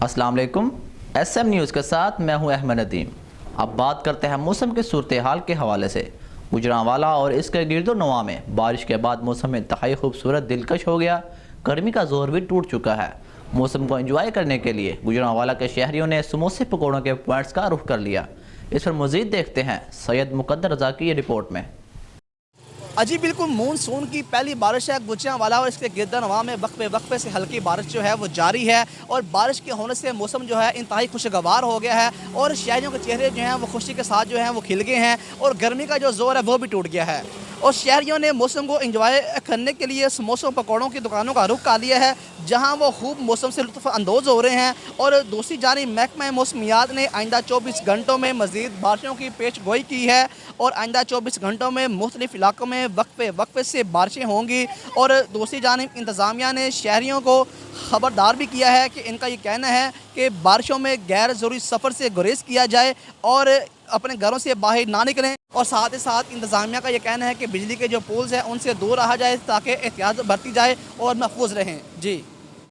السلام علیکم، S M news کے ساتھ میں ہوں احمد ندیم۔ اب بات کرتے ہیں موسم کی صورتحال کے حوالے سے۔ گوجرانوالا اور اس کے گرد و نواح میں بارش کے بعد موسم انتہائی خوبصورت دلکش ہو گیا۔ گرمی کا زور بھی ٹوٹ چکا ہے۔ موسم کو انجوائے کرنے کے لیے گوجرانوالا کے شہریوں نے سموسے پکوڑوں کے پوائنٹس کا رخ کر لیا۔ اس پر مزید دیکھتے ہیں سید مقدر رضا کی یہ رپورٹ میں۔ جی بالکل، مونسون کی پہلی بارش ہے گوجرانوالا اور اس کے گرد و نواح میں وقفے وقفے سے ہلکی بارش جو ہے وہ جاری ہے، اور بارش کے ہونے سے موسم جو ہے انتہائی خوشگوار ہو گیا ہے، اور شہریوں کے چہرے جو ہیں وہ خوشی کے ساتھ جو ہیں وہ کھل گئے ہیں، اور گرمی کا جو زور ہے وہ بھی ٹوٹ گیا ہے، اور شہریوں نے موسم کو انجوائے کرنے کے لیے سموسوں پکوڑوں کی دکانوں کا رخ کر لیا ہے، جہاں وہ خوب موسم سے لطف اندوز ہو رہے ہیں۔ اور دوسری جانب محکمہ موسمیات نے آئندہ 24 گھنٹوں میں مزید بارشوں کی پیش گوئی کی ہے، اور آئندہ 24 گھنٹوں میں مختلف علاقوں میں وقفے وقفے سے بارشیں ہوں گی۔ اور دوسری جانب انتظامیہ نے شہریوں کو خبردار بھی کیا ہے کہ ان کا یہ کہنا ہے کہ بارشوں میں غیر ضروری سفر سے گریز کیا جائے اور اپنے گھروں سے باہر نہ نکلیں، اور ساتھ ہی ساتھ انتظامیہ کا یہ کہنا ہے کہ بجلی کے جو پولز ہیں ان سے دور رہا جائے تاکہ احتیاط برتی جائے اور محفوظ رہیں۔ جی